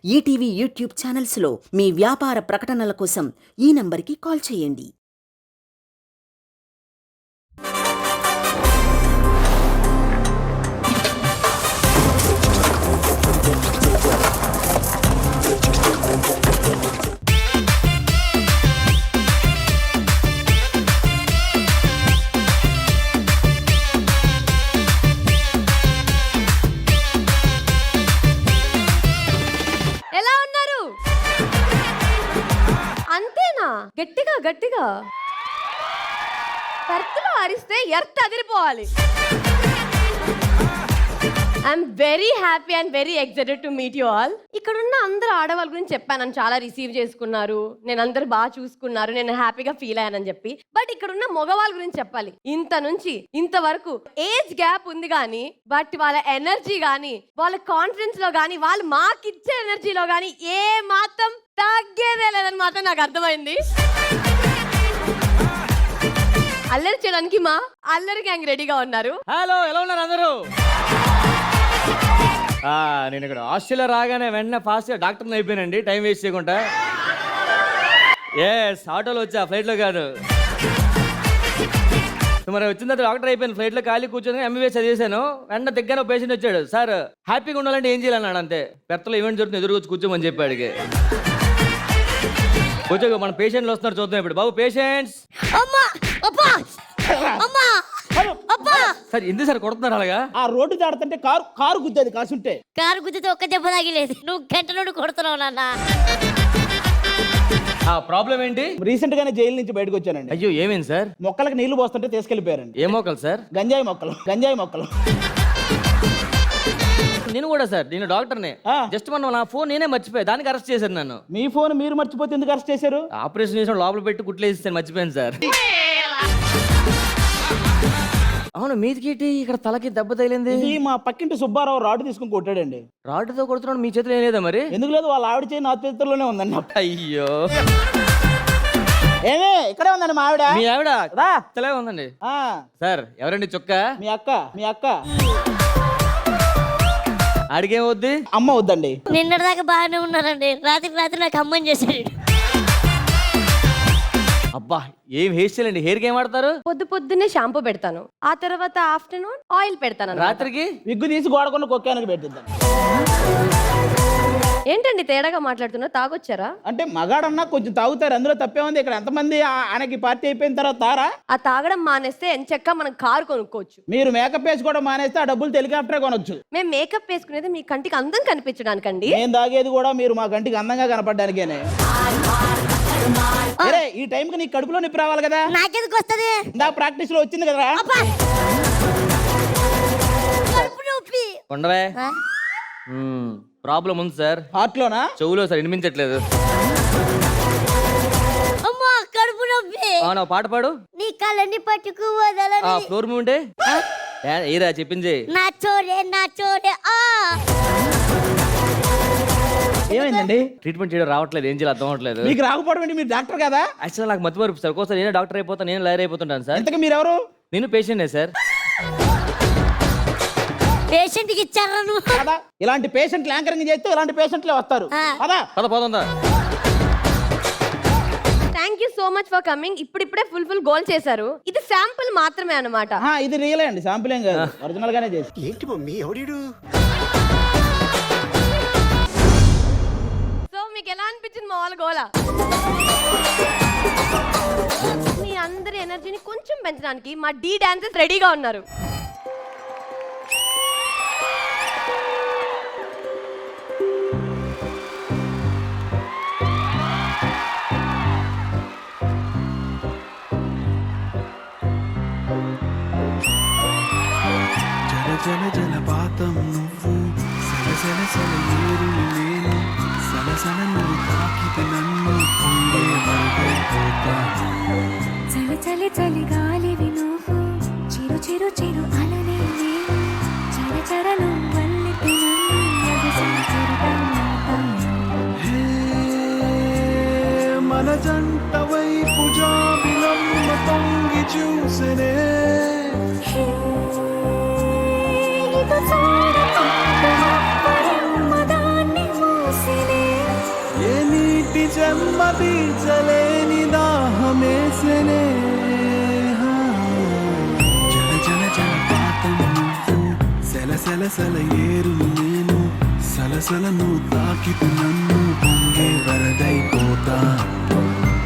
ETV YouTube ఛానల్స్లో మీ వ్యాపార ప్రకటనల కోసం ఈ నంబర్కి కాల్ చేయండి. ఎలా ఉన్నారు? అంతేనా? గట్టిగా గట్టిగా ఎర్త్లో అరిస్తే ఎర్త్ అదిరిపోవాలి. I'm very happy and very excited to meet you all. ఇక్కడ ఉన్న అందరు ఆడవాళ్ళ గురించి చెప్పాను, నన్ను చాలా రిసీవ్ చేసుకున్నారు, నేను అందరు బాగా చూసుకున్నారు, నేను హ్యాపీగా ఫీల్ అయ్యానని చెప్పి. బట్ ఇక్కడ ఉన్న మగవాళ్ళ గురించి చెప్పాలి. ఇంత నుంచి ఇంతవరకు ఏజ్ గ్యాప్ ఉంది కానీ బట్ వాళ్ళ ఎనర్జీ కానీ వాళ్ళ కాన్ఫిడెన్స్ లో కానీ వాళ్ళు మాకిచ్చే ఎనర్జీలో కానీ ఏ మాత్రం తగ్గేదే లేదని మాత్రం నాకు అర్థమైంది. అల్లరి చేయడానికి మా అల్లరి గ్యాంగ్ రెడీగా ఉన్నారు. హలో, ఎలా ఉన్నారు అందరూ? నేను ఇక్కడ ఆస్ట్రేలియా రాగానే వెంటనే ఫాస్ట్గా డాక్టర్ని అయిపోయానండి, టైం వేస్ట్ చేయకుండా. ఆటోలో వచ్చా, ఫ్లైట్లో కాదు. మరి వచ్చిన తర్వాత డాక్టర్ అయిపోయాను, ఫ్లైట్లో ఖాళీ కూర్చొని ఎంబీబీఎస్ చదివేశాను. వెంటనే దగ్గర పేషెంట్ వచ్చాడు. సార్ హ్యాపీగా ఉండాలంటే ఏం చేయాలన్నాడు. అంతే, పెర్తలో ఈవెంట్ జరుగుతుంది, ఎదురు వచ్చి కూర్చోమని చెప్పాడు. కూర్చో, మన పేషెంట్లు వస్తున్నారు, చూద్దాం ఇప్పుడు. బాబు పేషెంట్స్. సార్ ఎందుకు సార్ కొడుతున్నారు అలాగా? ఆ రోడ్డు దాడుతుంటే కారు గుద్దేది కాసుంటే. కారు గుద్దితే ఒక్క దెబ్బ తగిలేదు, నువ్వు గంట నుండి కొడుతున్నావు నాన్న. ప్రాబ్లం ఏంటి? రీసెంట్ గానే జైలు నుంచి బయటకు వచ్చానండి. అయ్యో, ఏమైంది సార్? మొక్కలకు నీళ్లు పోస్తుంటే తీసుకెళ్లిపోయారండి. ఏ మొక్కలు సార్? గంజాయి మొక్కలు. నేను కూడా సార్, నేను డాక్టర్ని. జస్ట్ మన నా ఫోన్ నేనే మర్చిపోయా, దానికి అరెస్ట్ చేశారు నన్ను. మీ ఫోన్ మీరు మర్చిపోతే ఎందుకు అరెస్ట్ చేశారు? ఆపరేషన్ చేసిన లోపల పెట్టి కుట్లేసి మర్చిపోయాను సార్. అవును, మీదికి ఇక్కడ తలకి దెబ్బ తగిలింది. ఇది మా పక్కింటి సుబ్బారావు రాడు తీసుకుని కొట్టాడండి. రాడ్డుతో కొడుతున్నాడు, మీ చేతిలో ఏం లేదా మరి? ఎందుకు లేదు, వాళ్ళ ఆవిడ చేయి నా చేతుల్లోనే ఉందండి. అయ్యో, ఏమే ఇక్కడే ఉందండి మా ఆవిడ. మీ ఆవిడ తలే ఉందండి. సార్ ఎవరండి చుక్క? మీ అక్క. అడిగేమవుద్ది? అమ్మ వద్దండి. నిన్నటిదాకా బాగానే ఉన్నారండి, రాత్రి నాకు అమ్మని చేశాడు. అబ్బా, ఏం హెయిర్ స్టైల్ అండి? హెయిర్ కి ఏం వాడతారు? పొద్దున్నే షాంపూ పెడతాను, ఆ తర్వాత ఆఫ్టర్నూన్ ఆయిల్ పెడతాను. రాత్రికి విగ్గు తీసి గోడకున్న కుక్కానికి పెట్టిద్దాం. ఏంటండి తేడాగా మాట్లాడుతున్నా? తాగొచ్చారా? అంటే మగాడన్నా కొంచెం తాగుతారు, అందులో తప్పే ఉంది. ఇక్కడ ఎంతమంది ఆయనకి పార్టీ అయిపోయిన తర్వాత తారా? ఆ తాగడం మానేస్తే ఎంచక్కా మనం కారు కొనుక్కోవచ్చు. మీరు మేకప్ వేసుకోవడం మానేస్తే ఆ డబ్బులు హెలికాప్టరే కొనొచ్చు. మేము మేకప్ వేసుకునేది మీ కంటికి అందం కనిపించడానికండి. నేను తాగేది కూడా మీరు మా కంటికి అందంగా కనపడడానికేనే. ఈ టైం కి నీ కడుపులో నొప్పి రావాలి కదా. నాకెందుకు వస్తుంది? నా ప్రాక్టీస్ లో వచ్చింది కదా. ఉండవే. ప్రాబ్లం ఉంది సార్. హార్ట్ లోనా? చెవులో సార్, వినిపించట్లేదు. అమ్మా, కడుపు నొప్పి. నా పాట పాడు. నీ కళ్ళని పట్టుకు వదలని. ఫ్లోర్ మూమెంటే ఏరా చెప్పింది. నా చోరే ఏమైందండి? ట్రీట్మెంట్ చేయడం రావట్లేదు, ఏం చేయాలి అర్థం అవట్లేదు. మీకు రాకపోవడం ఏంటి? మీరు డాక్టర్ కదా. యాక్చువల్ నాకు మతి మరుపు సార్, ఒకసారి నేను డాక్టర్ అయిపోతాను, నేను లాయర్ అయిపోతుంటాను సార్. ఇంతకు మీరెవరు? నేను పేషెంటే సార్. పేషెంట్ కి ఇచ్చారా నువ్వు? కదా, ఇలాంటి పేషెంట్లు యాంకరింగ్ చేస్తే ఇలాంటి పేషెంట్లే వస్తారు. పోదా. Thank you so much for coming. ఇప్పుడిప్పుడే ఫుల్ గోల్ చేశారు. ఇది శాంపుల్ మాత్రమే అన్నమాట. ఇది రియల్ అండి, శాంపుల్ ఏం కాదు, ఒరిజినల్ గానే చేసి. ఏంటి మమ్మీ ఎవడీడు? సో మీకు ఎలా అనిపించింది మా వాళ్ళ గోల? మీ అందరి ఎనర్జీని కొంచెం పెంచడానికి మా డీ డాన్సర్స్ రెడీగా ఉన్నారు. జలపాతం నువ్వు, సలసల ఏరు నేను, సలసల నువ్వు తాకితే నన్ను పూడే మరుగైపోతాను. చలి చలి గాలివి నువ్వు, చిరు అలనే నేను, చరచరలు వల్లితే నన్ను ఎగసి చిరుతాను. మన జంట వైపు జాబిలమ్మ తొంగి చూసనే. ఇది చూడ మదాన్ని మూసినే. కోటి జన్మ తీర్చలేని దాహమేసనే జల జల జలపాతం నువ్వు సెల సెల సెల ఏరు నేను సలసల నువ్వు తాకితు నన్ను పొంగే వరదైపోతా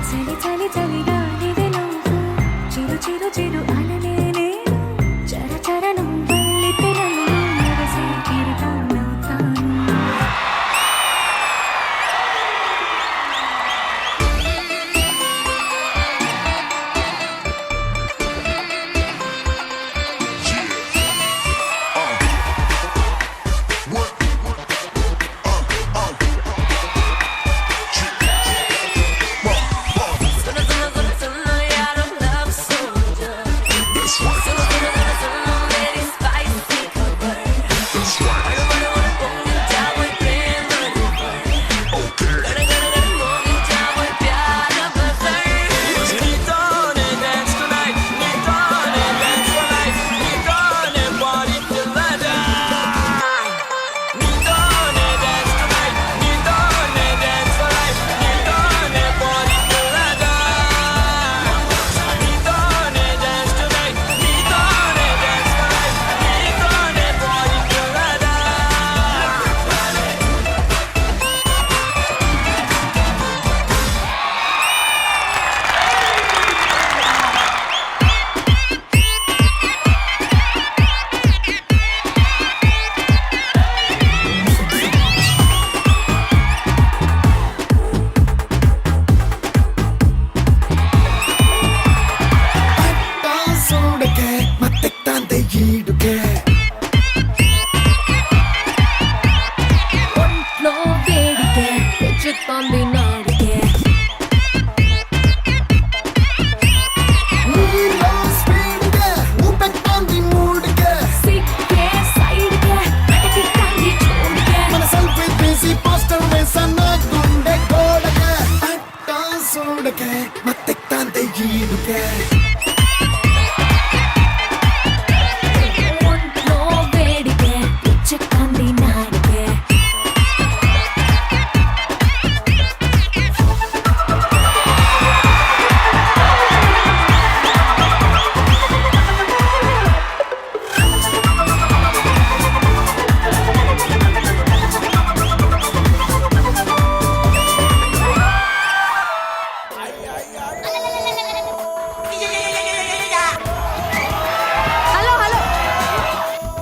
చలి చలి చలి గాలివి నువ్వు చిరు చిరు చిరు అలనే నేను చర చర నువ్వల్లితే నన్ను ఎగసే కెరటానవుతాను ఒంట్లో వేడికే తెచ్చుతోంది నాడికే సిక్కే సైడ్కే అటకిట్టాంది చూడికే ఒంట్లో వేడికే తెచ్చుతోంది నాడికే హలో హలో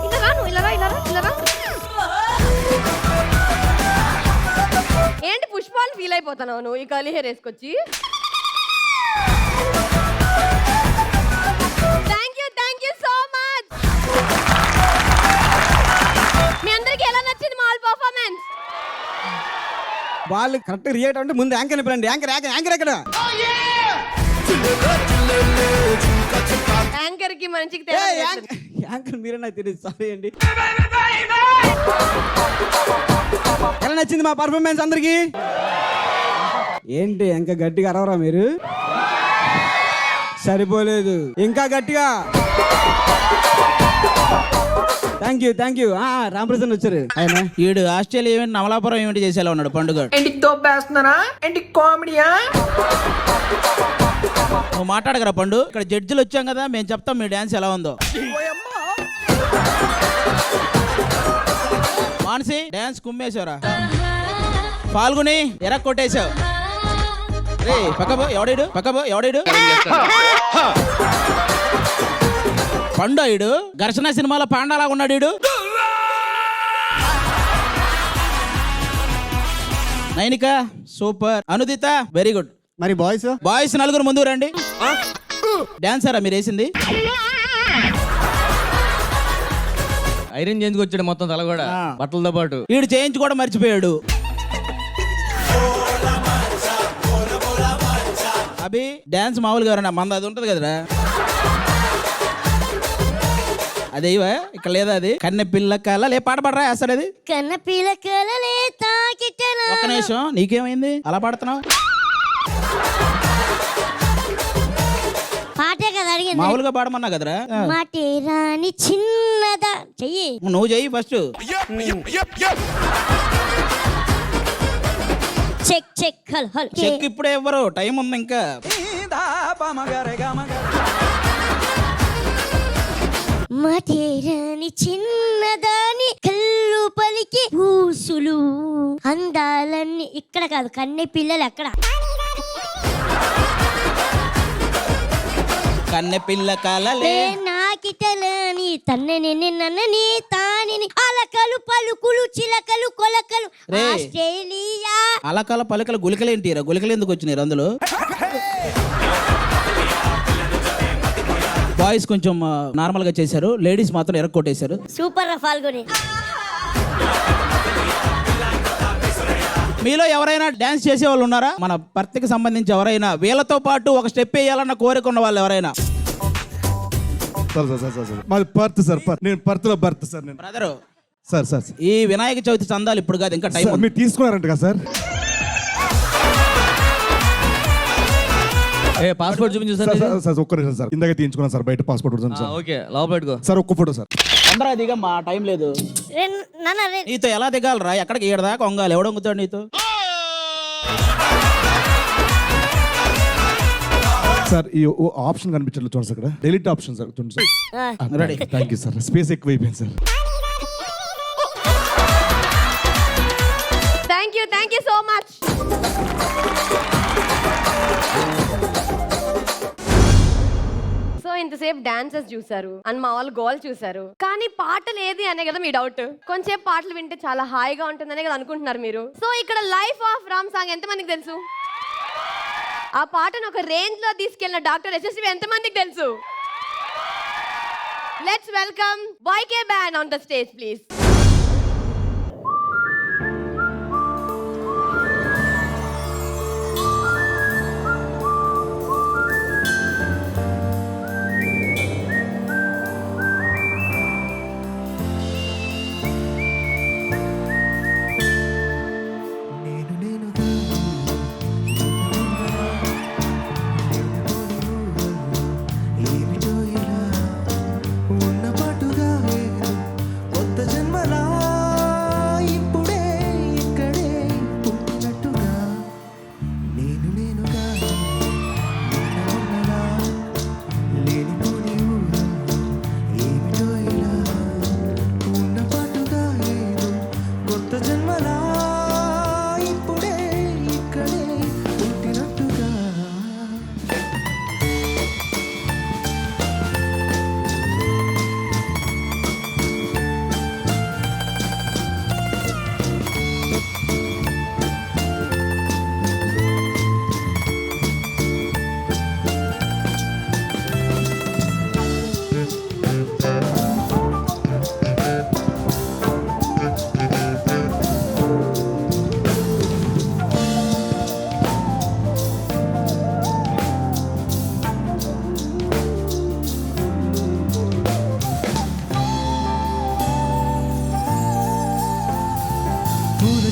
ఇలా రా నువ్వు ఇలా రా ఇలా రా ఇలా రా ఏంటి పుష్పాలు ఫీల్ అయిపోతున్నావు నువ్వు ఈ కర్లీ హెయిర్ వేసుకొచ్చి థ్యాంక్ యూ సో మచ్ మీ అందరికి ఎలా నచ్చింది మా ఆల్ పర్ఫార్మెన్స్ వాళ్ళు కరెక్ట్ రియేట్ అంటే ముందు యాంకర్ నింపండి యాంకర్ యాంకర్ యాంకర్ ఎక్కడ యాంకర్ కి మంచికి తేడా తెలియదు. యాంకర్ మీరే నాకు తెలియదు సారీ అండి ఎలా నచ్చింది మా పర్ఫార్మెన్స్ అందరికి ఏంటి ఇంకా గట్టిగా అరవరా మీరు సరిపోలేదు ఇంకా గట్టిగా థ్యాంక్ యూ రామప్రసన్న వచ్చారు ఆయన ఈడు ఆస్ట్రేలియా ఈవెంట్ అమలాపురం ఈవెంట్ చేసేలా ఉన్నాడు పండుగ ఏంటి తోపేస్తున్నారా ఏంటి కామెడీయా నువ్వు మాట్లాడగరా పండు ఇక్కడ జడ్జిలు వచ్చాం కదా మేము చెప్తాం మీ డాన్స్ ఎలా ఉందో మానసి డాన్స్ కుమ్మేశారా పాల్గొని ఎర కొట్టేశావు రే పక్కబో ఎవడీడు పండు ఈడు ఘర్షణ సినిమాలో పాండాలా ఉన్నాడు ఈడు నైనిక సూపర్ అనుదిత వెరీ గుడ్ మరి బాయ్స్ నలుగురు ముందు రండి డాన్సరా మీరు వేసింది ఐరన్ చేయించుకొచ్చాడు మొత్తం తల కూడా బట్టలతో పాటు వీడు చేయించి కూడా మర్చిపోయాడు అభి డాన్స్ మామూలుగా ఎవరన్నా మంద అది ఉంటది కదరా అదేవా ఇక్కడ లేదా అది కన్నె పిల్ల కల లే పాట పాడరా వేస్తాడు అది కన్న పిలకలలే తాకిటనా ఒక్క నిమిషం నీకేమైంది అలా పాడుతున్నావు పాటే కదా అడిగింది మామూలుగా పాడమన్నా కదరా మాటే రాని చిన్నదా చెయ్యి నువ్వు చెయ్యి ఫస్ట్ చెక్ చెక్ హల్ హల్ చెక్ ఇప్పుడే ఇవ్వరు, టైం ఉంది ఇంకా. మటేరాని చిన్నదాని కళ్ళు పలికి ఊసులు అందాలన్నీ ఇక్కడ కాదు, కన్నె పిల్లలు అక్కడ. కన్నె పిల్ల కలలే నాకిటలని తన్నని నన్నని తానిని అలకలు పలుకులు చిలకలు కొలకలు రే. ఆస్ట్రేలియా. అలకాల పలకల గులికలేంటిరా? గులికలు ఎందుకు వచ్చినాయి అందులో? బాయ్స్ కొంచెం నార్మల్ గా చేశారు, లేడీస్ మాత్రం ఎరక్కొట్టేశారు. సూపర్ రా ఫాల్గుని. మీలో ఎవరైనా డాన్స్ చేసే వాళ్ళు ఉన్నారా? మన భర్తకి సంబంధించి ఎవరైనా వీళ్ళతో పాటు ఒక స్టెప్ వేయాలన్న కోరిక ఉన్న వాళ్ళు ఎవరైనా? సార్ మాది పర్త్ సార్, నేను పర్త్లో బర్త్ సార్. నేను బ్రదరు సార్ ఈ వినాయక చవితి చందాలు ఇప్పుడు కాదు, ఇంకా టైం ఉంది. మీరు తీసుకున్నారంట కదా సార్? పాస్పోర్ట్ చూపించు సార్. సార్ ఒక్క నిమిషం సార్, ఇందాక తీయించుకున్నాను సార్ బయట పాస్పోర్ట్ సార్. ఓకే, లోపల పెట్టుకో సార్ ఒక్క ఫోటో సార్. తొందరగా దిగా, మా టైం లేదు. నాన్న నీతో ఎలా దిగాలరా? ఎక్కడికి ఏడదాకా వంగాలి? ఎవడ వంగుతాడు నీతో? సార్ ఈ ఆప్షన్ కనిపించట్లేదు చూడండి సార్, ఇక్కడ డెలిట్ ఆప్షన్ సార్ చూడండి sir. Ready. Thank you sir, space ఎక్కువ అయిపోయింది sir. Thank you so much. So ఇంతసేపు డాన్సెస్ చూసారు అండ్ మా వాళ్ళు గోల్ చూసారు, కానీ పాటలు ఏది అనే కదా మీ డౌట్. కొంచెం పాటలు వింటే చాలా హాయిగా ఉంటుందనే కదా అనుకుంటున్నారు మీరు. సో ఇక్కడ లైఫ్ ఆఫ్ రామ్ సాంగ్ ఎంతమందికి తెలుసు? ఆ పాటను ఒక రేంజ్ లో తీసుకెళ్లిన డాక్టర్ యశస్వి ఎంతమందికి తెలుసు? Let's welcome YK band on the stage please.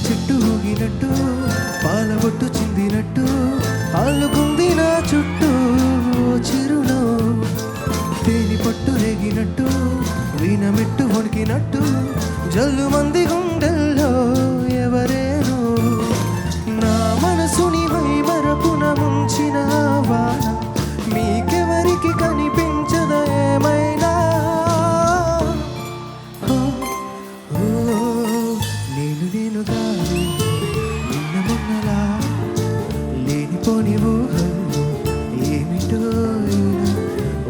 చెట్టు ఊగినట్టు పాలబొట్టు చిందినట్టు అల్లుకుంది నా చుట్టూ చిరులో తేని పట్టు రేగినట్టు వీణమెట్టు వణికినట్టు జల్లు మంది గుండెల్లో ఎవరేను నా మనసుని వైమరపున ముంచిన వాన మీకెవరికి కనిపించద ఏమైనా నేను గాలి నిన్న మొన్నలా లేనిపోని ఊహలు ఏమిటో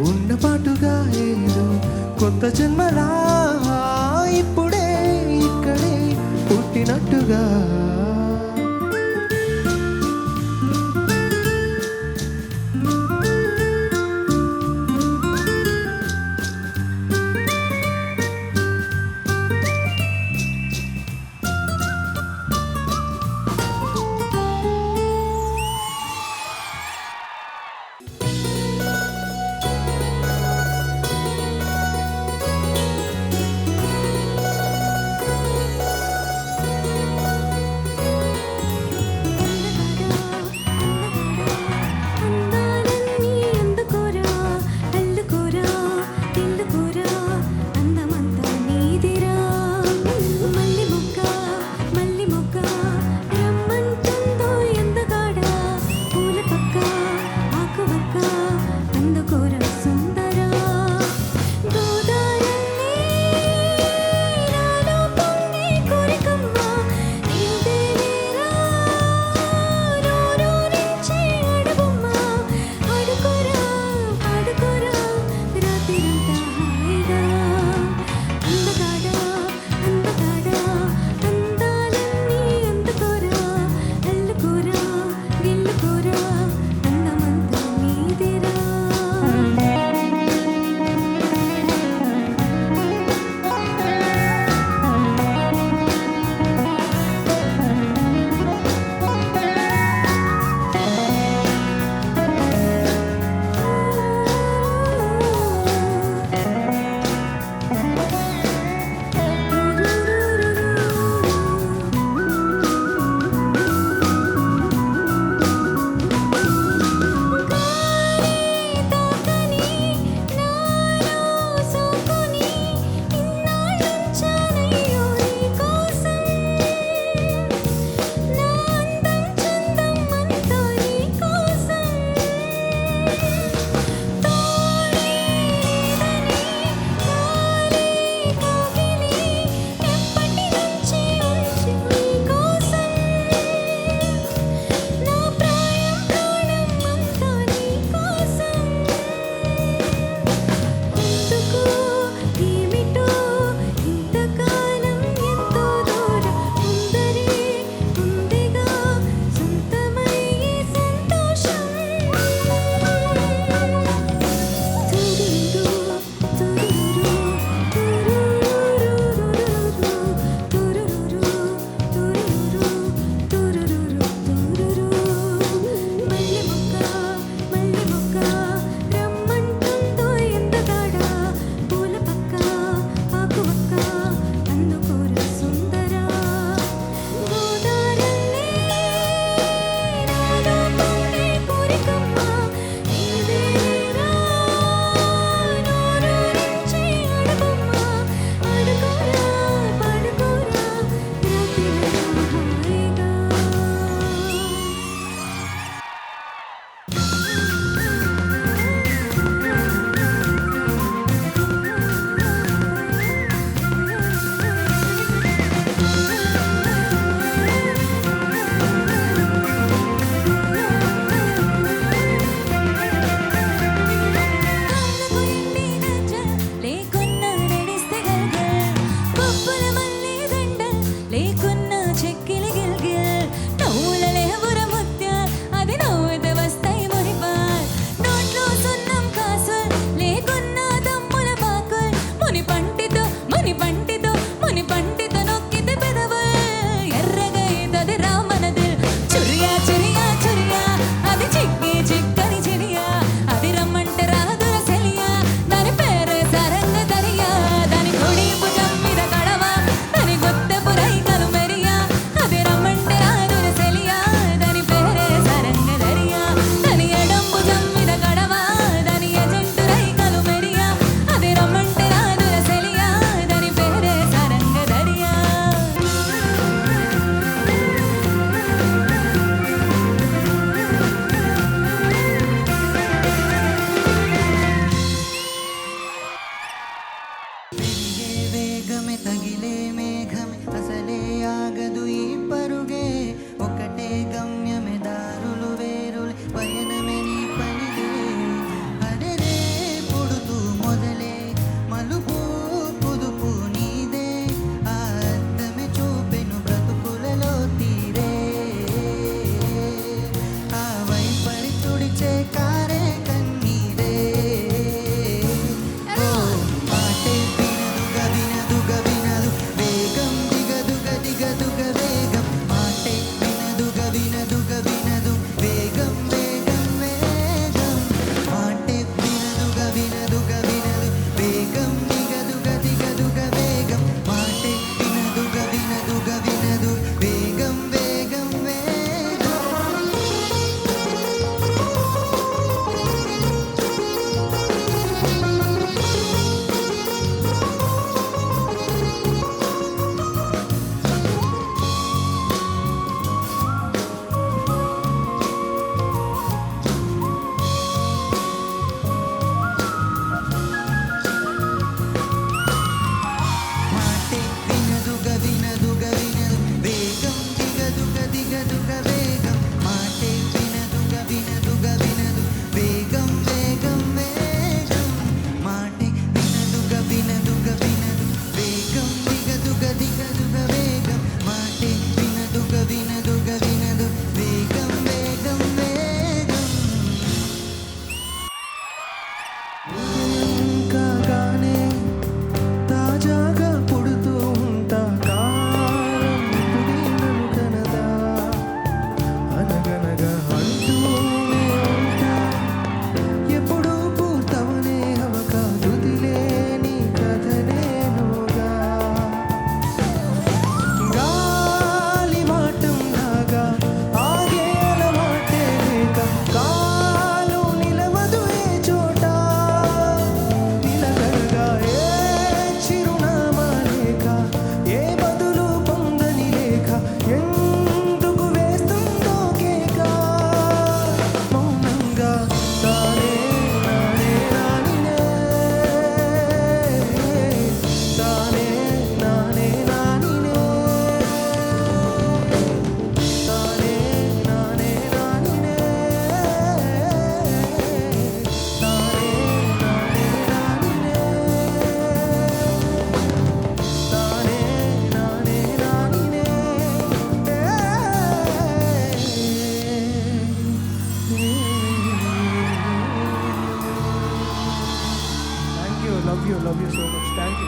ఉన్న పాటుగా ఏదో కొత్త జన్మలా ఇప్పుడే ఇక్కడే పుట్టినట్టుగా దిగదుగ వేగం మాటే వినదుగ వినదుగ వినదు వేగం వేగం వేగం మాటే వినదుగ వినదుగ వినదు వేగం దిగదుగ దిగదుగ వేగం మాటే వినదుగ వినదుగ వినదు వేగం వేగం వేగం కాగానే తాజాగా పుడుతూ ఉంటా కాలం పుడినను కనదా అనగనగా అంటూనే ఉంటా ఎప్పుడూ పూర్తవనే అవక తుదిలేని కథనేనుగా గాలి మాటం లాగా ఆగే అలవాటే లేక కాలు నిలవదు ఏ చోట నిలకడగా ఏ చిరునామా లేక ఏ బదులు పొందని లేక ఎందుకు వేస్తుందో కేక మౌనంగా తానే నానే నానినే తానే నానే నానినే తానే నానే నానినే తానే నానే నానినే తానే నానే నానినే Thank you, love you so much. Thank you.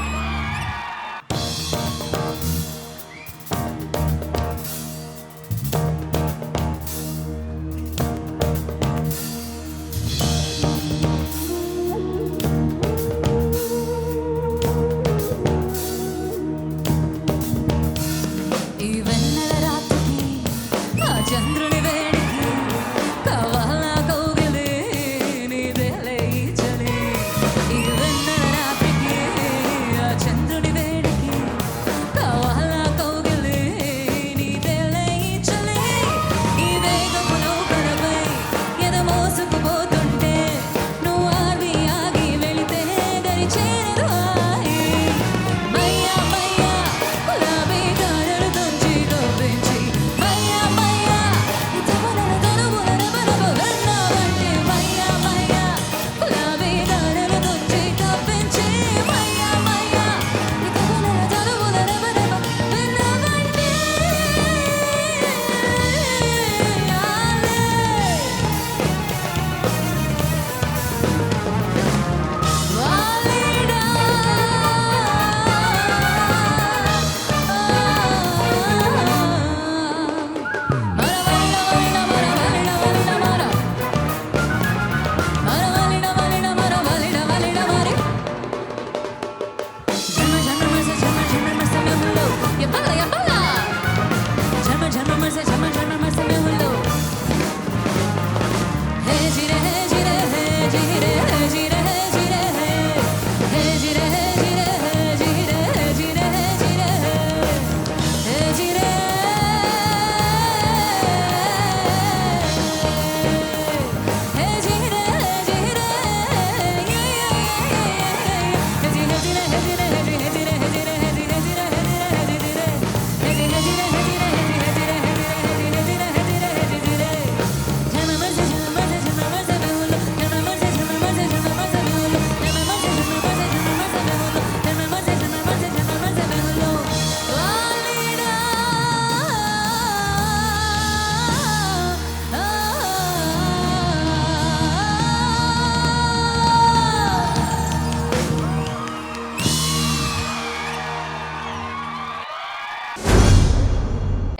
ఈ వెన్నెల రాత్రికి ఆ చంద్రుని వేడికి కావాలా కౌగిలి నీదేలే ఈ చలి. ఈ వెన్నెల రాత్రికి ఆ చంద్రుని వేడికి కావాలా కౌగిలి నీదేలే ఈ చలి. ఈ వేగపు నౌకలపై ఎద మోసుకుపోతుంటే నువ్వు ఆగి ఆగి వెళితే దరి చేరదు ఆయి. మయ్యా మయ్యా గులాబీ దారులు తుంచి కవ్వించి మయ్యా మయ్యా తమనల తనువుల రబరబ వెన్నావంటే మయ్యా మయ్యా గులాబీ దారులు తుంచి కవ్వించి మయ్యా మయ్యా తమనల తనువుల రబరబ వెన్నావంటే వాలిడా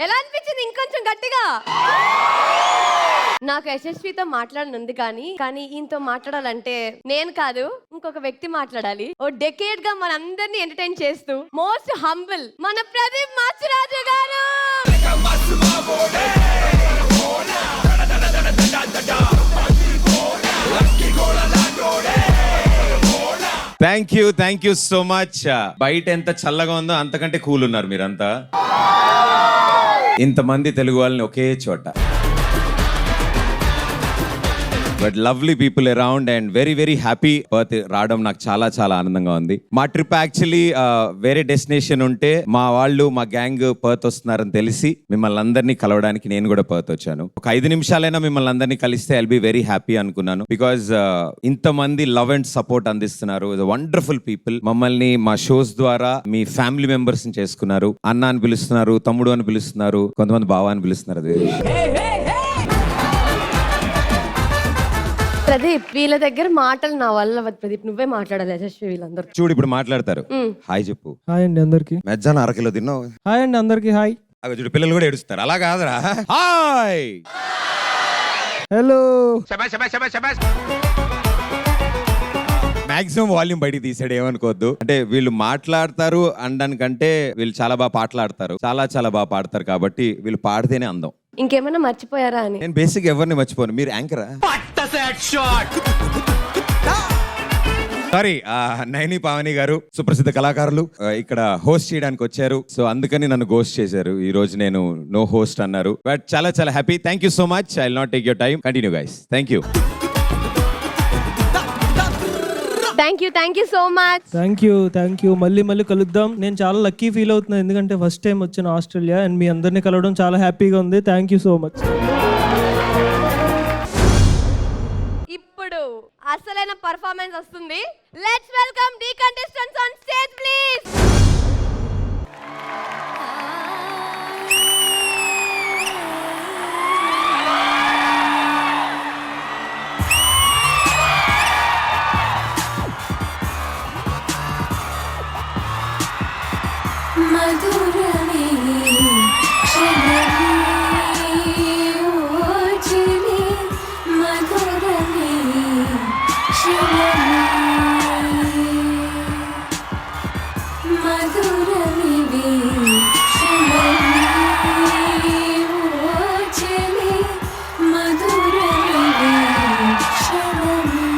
ఎలా అనిపించింది ఇంకొంచెం గట్టిగా? నాకు యశస్వితో మాట్లాడనుంది కానీ ఈయనతో మాట్లాడాలంటే నేను కాదు ఇంకొక వ్యక్తి మాట్లాడాలి. ఓ డెకేడ్ గా మనందరినీ ఎంటర్టైన్ చేస్తూ మోస్ట్ హంబుల్ మన ప్రదీప్ మాచిరాజు గారు. Thank you so much. బయట ఎంత చల్లగా ఉందో అంతకంటే కూల్ ఉన్నారు మీరంతా. ఇంతమంది తెలుగు వాళ్ళని ఒకే చోట but lovely people around and very very happy Perth రావడం నాకు చాలా చాలా ఆనందంగా ఉంది. మా ట్రిప్ యాక్చువల్లీ వేరే డెస్టినేషన్ ఉంటే మా వాళ్ళు మా గ్యాంగ్ పర్త్ వస్తున్నారని తెలిసి మిమ్మల్ని అందరినీ కలవడానికి నేను కూడా పర్త్ వచ్చాను. ఒక 5 నిమిషాలైనా మిమ్మల్ని అందరినీ కలిస్తే ఐల్ బి వెరీ హ్యాపీ అనుకున్నాను. బికాజ్ ఇంతమంది లవ్ అండ్ సపోర్ట్ అందిస్తున్నారు. Wonderful people. మమ్మల్ని మా షోస్ ద్వారా మీ ఫ్యామిలీ మెంబర్స్ ని చేసుకున్నారు. అన్న అని పిలుస్తున్నారు, తమ్ముడు అని పిలుస్తున్నారు, కొంతమంది బావ అని పిలుస్తున్నారు. అది ప్రదీప్ వీళ్ళ దగ్గర మాటలు నా వల్ల అవ్వదు. ప్రదీప్ నువ్వే మాట్లాడాలి యశస్వి వీళ్ళందరూ. చూడు ఇప్పుడు మాట్లాడతారు. హాయ్ చెప్పు. హాయ్ అండి అందరికి. మధ్యాహ్నం 1 కిలో తిన్నావు. హాయ్ అండి అందరికి. హాయ్. అగో చూడు పిల్లలు కూడా ఏడుస్తారు. అలా కాదురా. Hi hello. మాక్సిమం వాల్యూమ్ బయటికి తీసాడు, ఏమనుకోవద్దు. అంటే వీళ్ళు మాట్లాడతారు అనడానికంటే వీళ్ళు చాలా బాగా పాటలాడతారు, చాలా చాలా బాగా పాడతారు. కాబట్టి వీళ్ళు పాడితేనే అందం. ఇంకేమైనా మర్చిపోయారా అని. నేను బేసిక్ ఎవరిని మర్చిపోను. మీరు యాంకరా? సారీ, నైని పావని గారు సుప్రసిద్ధ కళాకారులు ఇక్కడ హోస్ట్ చేయడానికి వచ్చారు. సో అందుకని నన్ను గోస్ట్ చేశారు. ఈ రోజు నేను నో హోస్ట్ అన్నారు. బట్ చాలా చాలా happy. Thank you so much. I will not take your time. Continue guys. Thank you. Thank you so much. Thank you. మళ్ళీ కలుద్దాం. నేను చాలా లక్కీ ఫీల్ అవుతున్నాను, ఎందుకంటే ఫస్ట్ టైం వచ్చిన ఆస్ట్రేలియా అండ్ మీ అందరినీ కలవడం చాలా హ్యాపీగా ఉంది. Thank you so much. ఇప్పుడు అసలైన పర్ఫార్మెన్స్ వస్తుంది. Let's welcome the contestants on stage please. మధురమే క్షణమే ఓజనే మధురమే క్షణమే మధురమే క్షణమే ఓజనే మధురమే క్షణమే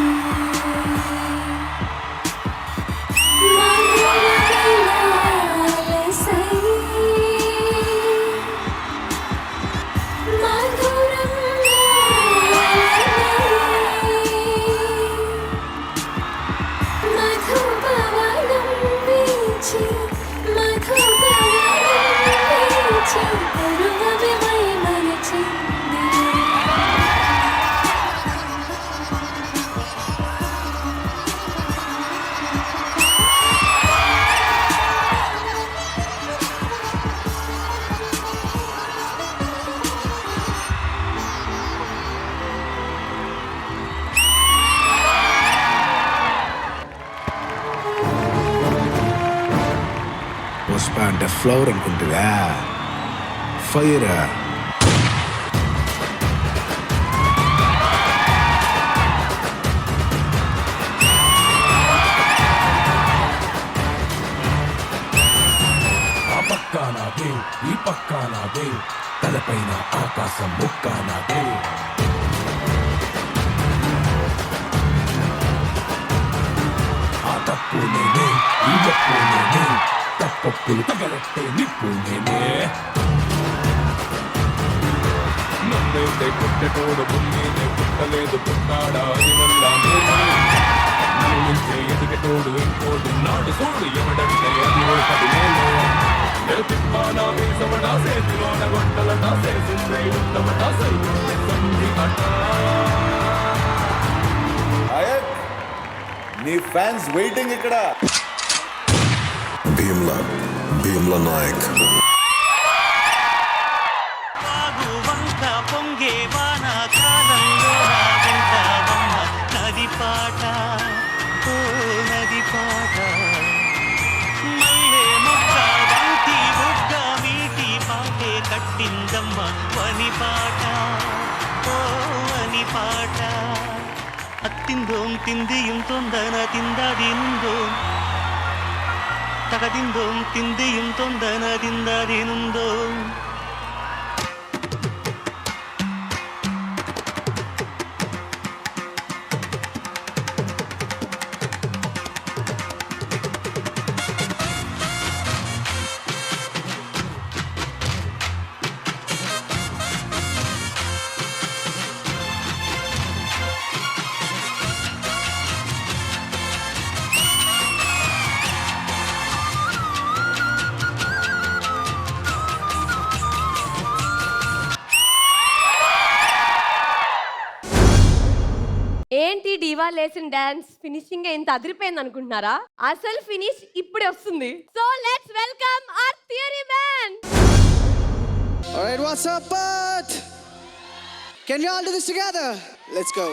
పుష్ప అంటే ఫ్లవర్ అనుకుంటుందా? ఫైర్. ఆ పక్క నాదే, ఈ పక్క నాదే, తలపైన ఆకాశం ముక్క నాదే. ఆ తప్పు నేనే, ఈ తప్పు నేనే, తప్పప్పులు తగలెట్టే నిప్పు నేనే. నన్నైతే పుట్టెటోడు ముందే పుట్టలేదు, పుట్టాడా అది వల్ల నేనే. నన్ను నుంచే ఎదిగటోడు ఇంకోడు నాడు చూడు, ఎవడంటే అది ఒకటి నేనే. తిప్పానా వేసవడా చేతిలోన గొంటలట, చేసిందే ఉత్తమట, సైన్యం సంధి అట. నీ ఫ్యాన్స్ వెయిటింగ్ ఇక్కడ. భీమ్లా నాయక్. పొంగే వానాకాలంలో వింటావమ్మ నది పాట, ఓ నది పాట. మల్లె మొక్క బంతి బుగ్గ మీటి పాటే కట్టిందమ్మ వని పాట, ఓ వని పాట. అత్తిందోం తిందియం తొందన తిందదినుందో, తగదిందోం తిందియం తొందన తిందదినుందో. ఏంటి డీవా లేసిన డాన్స్ ఫినిషింగ్ ఇంత అదిరిపోయింది అనుకుంటున్నారా? అసలు ఫినిష్ ఇప్పుడే వస్తుంది. So let's welcome our theory man. Alright, what's up, Perth? Can you all do this together? Let's go.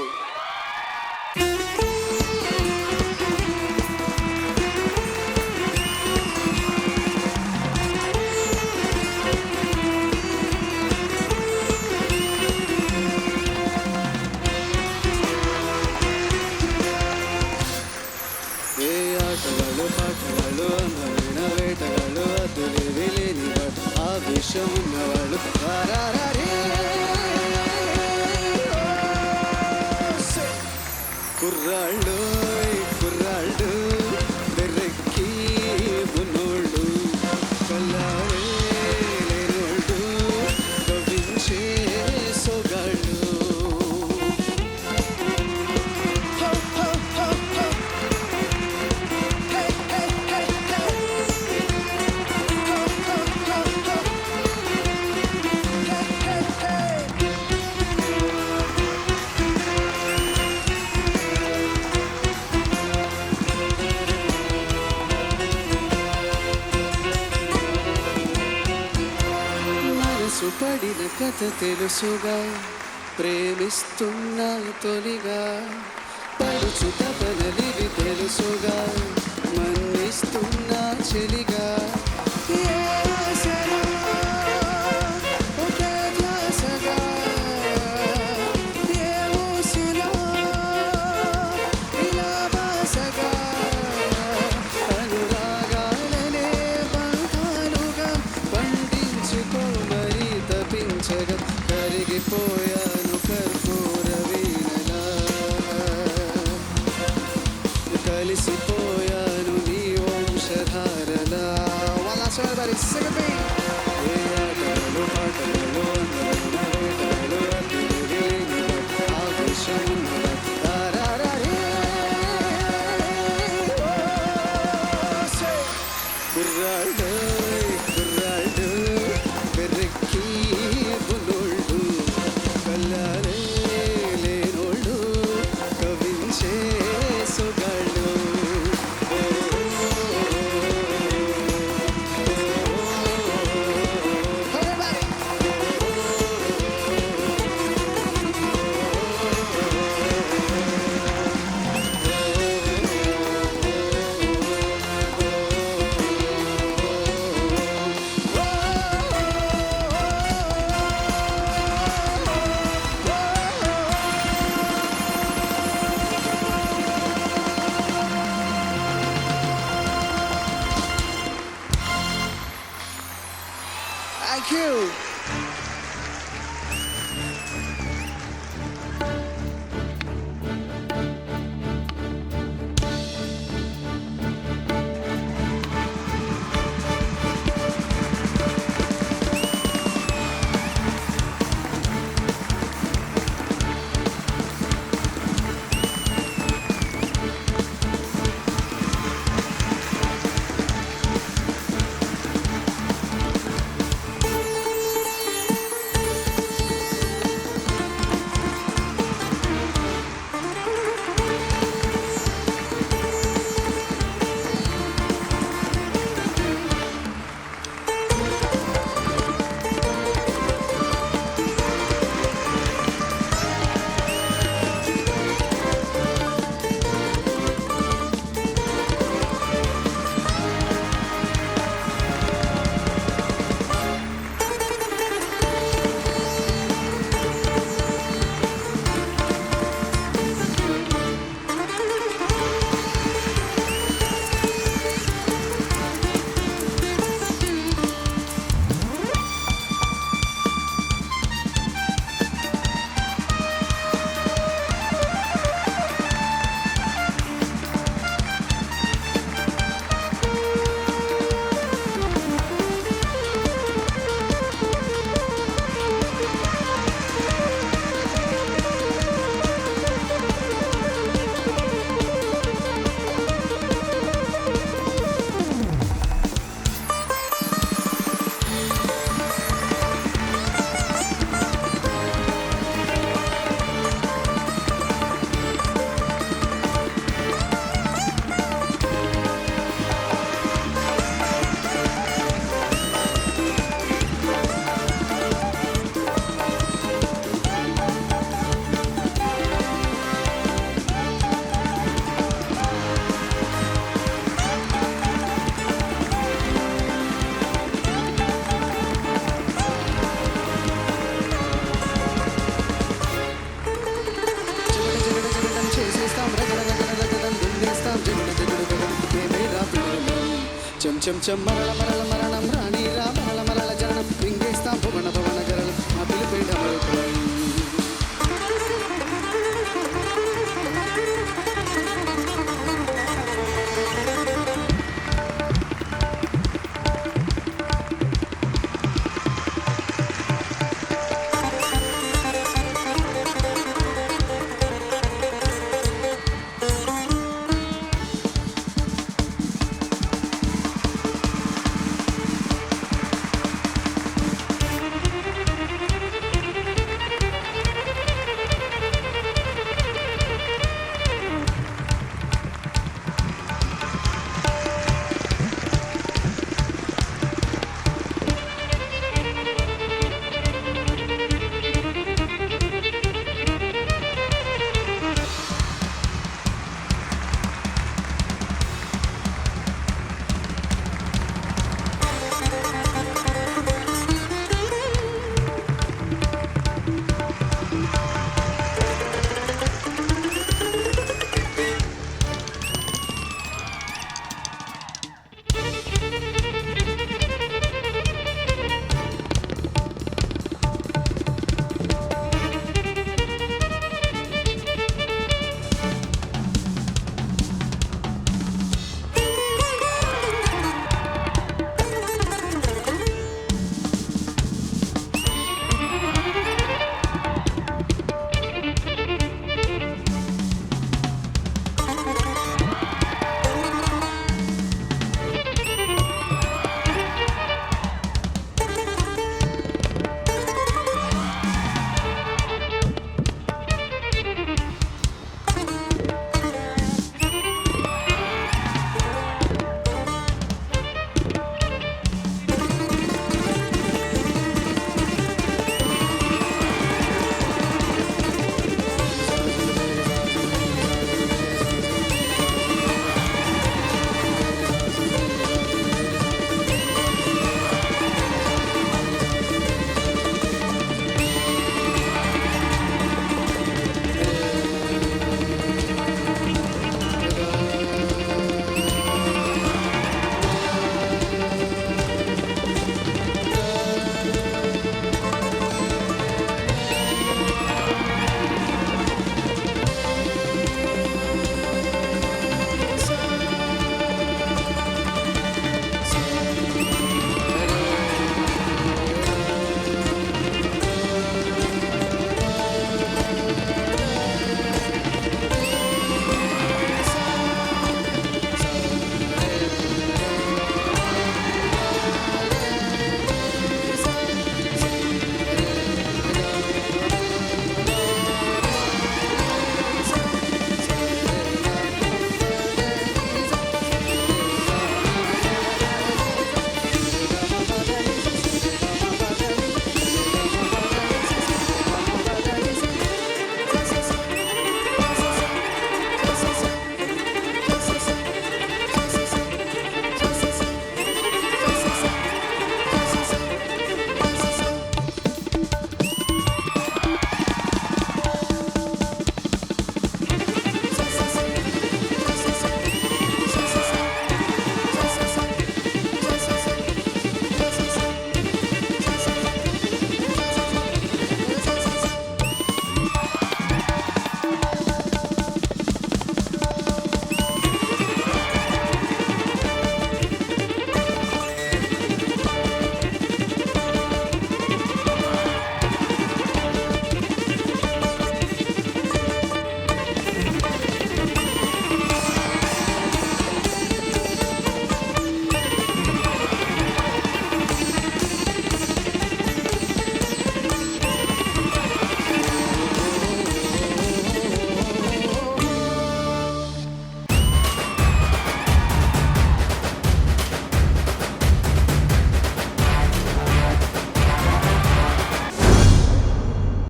ఏ ఆటగాళ్ళు పాటగాళ్ళు అందమైన వేటగాళ్ళు అదులేవి లేని వాడు ఆవేశం ఉన్నవాళ్ళు కుర్రాళ్ళు కుర్రాళ్ళు బెర్రెక్కి ఉన్నోళ్ళు కల్లారే లేనోళ్ళు కవించే సొగాళ్ళు మనసు పడిన కథ తెలుసుగా ప్రేమిస్తున్నా తొలిగా పడుచు తపనలివి తెలుసుగా మన్నిస్తున్నా చెలిగా ఏ ఆశలో ఒకే ధ్యాసగా ఏ ఊసులో ఇలా బాసగా అనురాగాలనే బంధాలుగా పండించుకో మరి తపించగా కరిగిపోయాను కర్పూర వీణలా కలిసిపోయాను నీ వంశధారలా. One last one, everybody, sing with me. ఏ ఆటలు పాటలు అందమైన వేటలు అతిథి ఆవేశం కుర్రాళ్ళు కుర్రాళ్ళు బెర్రెక్కి ఉన్నోళ్ళు కల్లారే లేనోళ్ళు కవించే సొగాళ్ళు Thank you. చెం చెం మరల మరల మరల